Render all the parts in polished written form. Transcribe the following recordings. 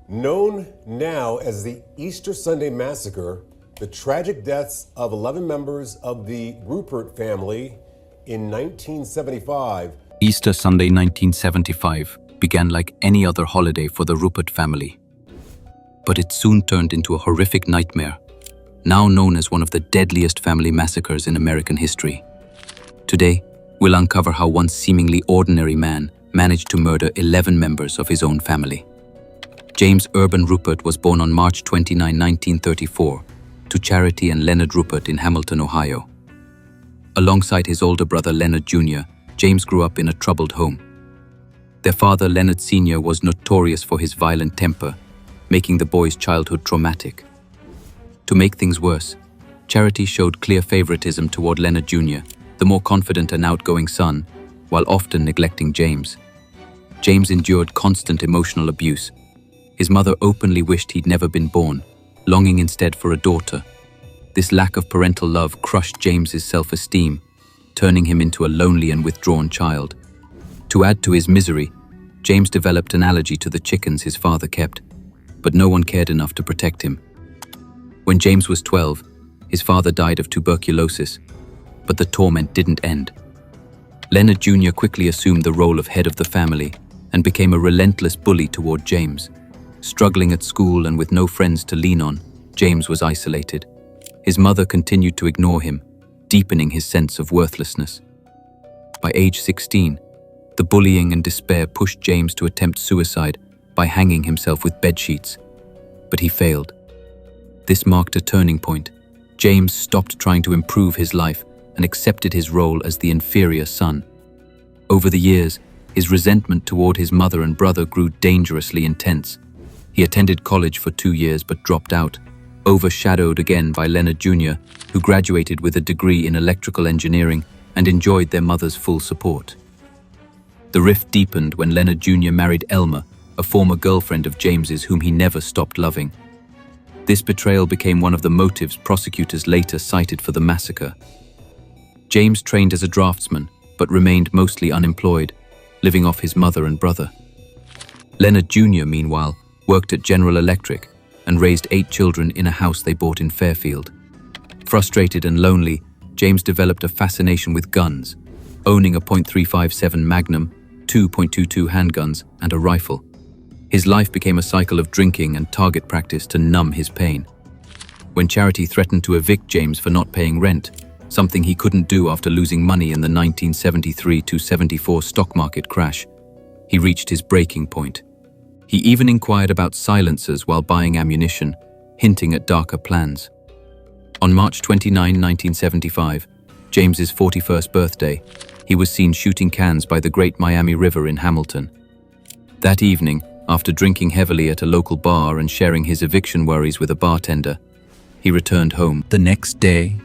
Known now as the Easter Sunday Massacre, the tragic deaths of 11 members of the Ruppert family in 1975. Easter Sunday 1975 began like any other holiday for the Ruppert family. But it soon turned into a horrific nightmare, now known as one of the deadliest family massacres in American history. Today, we'll uncover how one seemingly ordinary man managed to murder 11 members of his own family. James Urban Ruppert was born on March 29, 1934, to Charity and Leonard Ruppert in Hamilton, Ohio. Alongside his older brother Leonard Jr., James grew up in a troubled home. Their father, Leonard Sr., was notorious for his violent temper, making the boy's childhood traumatic. To make things worse, Charity showed clear favoritism toward Leonard Jr., the more confident and outgoing son, while often neglecting James. James endured constant emotional abuse. His mother openly wished he'd never been born, longing instead for a daughter. This lack of parental love crushed James's self-esteem, turning him into a lonely and withdrawn child. To add to his misery, James developed an allergy to the chickens his father kept, but no one cared enough to protect him. When James was 12, his father died of tuberculosis, but the torment didn't end. Leonard Jr. quickly assumed the role of head of the family and became a relentless bully toward James. Struggling at school and with no friends to lean on, James was isolated. His mother continued to ignore him, deepening his sense of worthlessness. By age 16, the bullying and despair pushed James to attempt suicide by hanging himself with bedsheets, but he failed. This marked a turning point. James stopped trying to improve his life and accepted his role as the inferior son. Over the years, his resentment toward his mother and brother grew dangerously intense. He attended college for 2 years but dropped out, overshadowed again by Leonard Jr., who graduated with a degree in electrical engineering and enjoyed their mother's full support. The rift deepened when Leonard Jr. married Elma, a former girlfriend of James's whom he never stopped loving. This betrayal became one of the motives prosecutors later cited for the massacre. James trained as a draftsman, but remained mostly unemployed, living off his mother and brother. Leonard Jr., meanwhile, worked at General Electric and raised 8 children in a house they bought in Fairfield. Frustrated and lonely, James developed a fascination with guns, owning a .357 Magnum, 2.22 handguns, and a rifle. His life became a cycle of drinking and target practice to numb his pain. When Charity threatened to evict James for not paying rent, something he couldn't do after losing money in the 1973-74 stock market crash, he reached his breaking point. He even inquired about silencers while buying ammunition, hinting at darker plans. On March 29, 1975, James's 41st birthday, he was seen shooting cans by the Great Miami River in Hamilton. That evening, after drinking heavily at a local bar and sharing his eviction worries with a bartender, he returned home. The next day,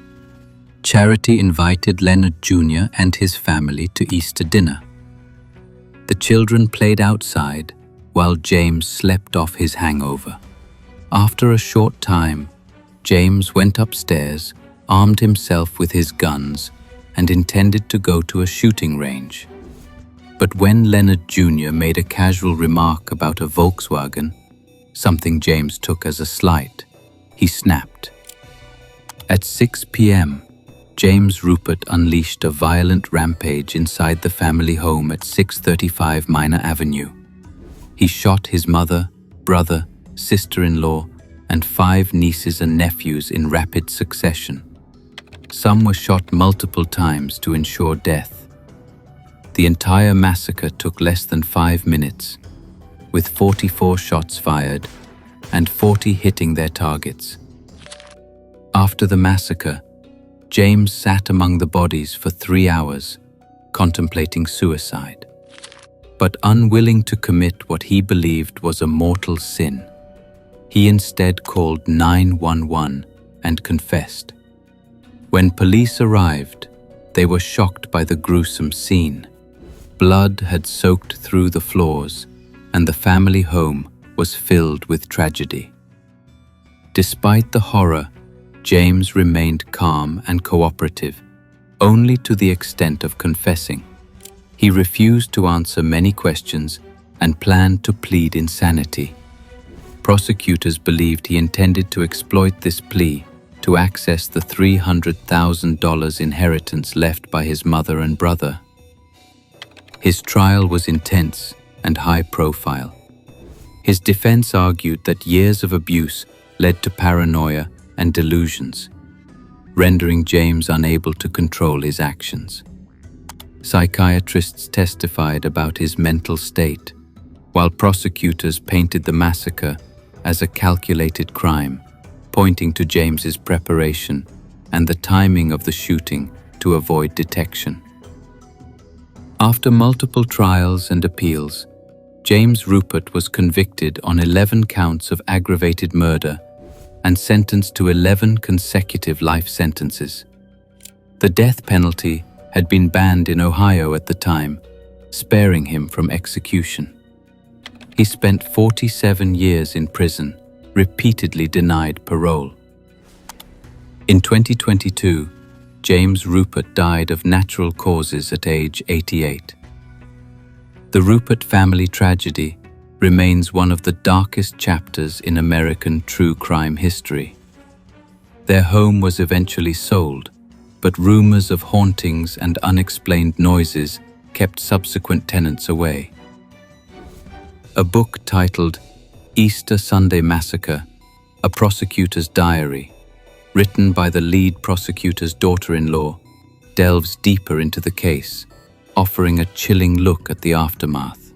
Charity invited Leonard Jr. and his family to Easter dinner. The children played outside while James slept off his hangover. After a short time, James went upstairs, armed himself with his guns, and intended to go to a shooting range. But when Leonard Jr. made a casual remark about a Volkswagen, something James took as a slight, he snapped. At 6 p.m., James Ruppert unleashed a violent rampage inside the family home at 635 Minor Avenue. He shot his mother, brother, sister-in-law, and 5 nieces and nephews in rapid succession. Some were shot multiple times to ensure death. The entire massacre took less than 5 minutes, with 44 shots fired and 40 hitting their targets. After the massacre, James sat among the bodies for 3 hours, contemplating suicide. But unwilling to commit what he believed was a mortal sin, he instead called 911 and confessed. When police arrived, they were shocked by the gruesome scene. Blood had soaked through the floors, and the family home was filled with tragedy. Despite the horror, James remained calm and cooperative, only to the extent of confessing. He refused to answer many questions and planned to plead insanity. Prosecutors believed he intended to exploit this plea to access the $300,000 inheritance left by his mother and brother. His trial was intense and high profile. His defense argued that years of abuse led to paranoia and delusions, rendering James unable to control his actions. Psychiatrists testified about his mental state, while prosecutors painted the massacre as a calculated crime, pointing to James's preparation and the timing of the shooting to avoid detection. After multiple trials and appeals, James Ruppert was convicted on 11 counts of aggravated murder and sentenced to 11 consecutive life sentences. The death penalty had been banned in Ohio at the time, sparing him from execution. He spent 47 years in prison, repeatedly denied parole. In 2022, James Ruppert died of natural causes at age 88. The Ruppert family tragedy remains one of the darkest chapters in American true crime history. Their home was eventually sold, but rumors of hauntings and unexplained noises kept subsequent tenants away. A book titled Easter Sunday Massacre, A Prosecutor's Diary, written by the lead prosecutor's daughter-in-law, delves deeper into the case, offering a chilling look at the aftermath.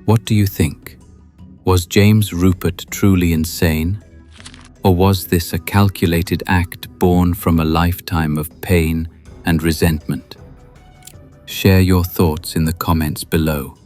What do you think? Was James Ruppert truly insane? Or was this a calculated act born from a lifetime of pain and resentment? Share your thoughts in the comments below.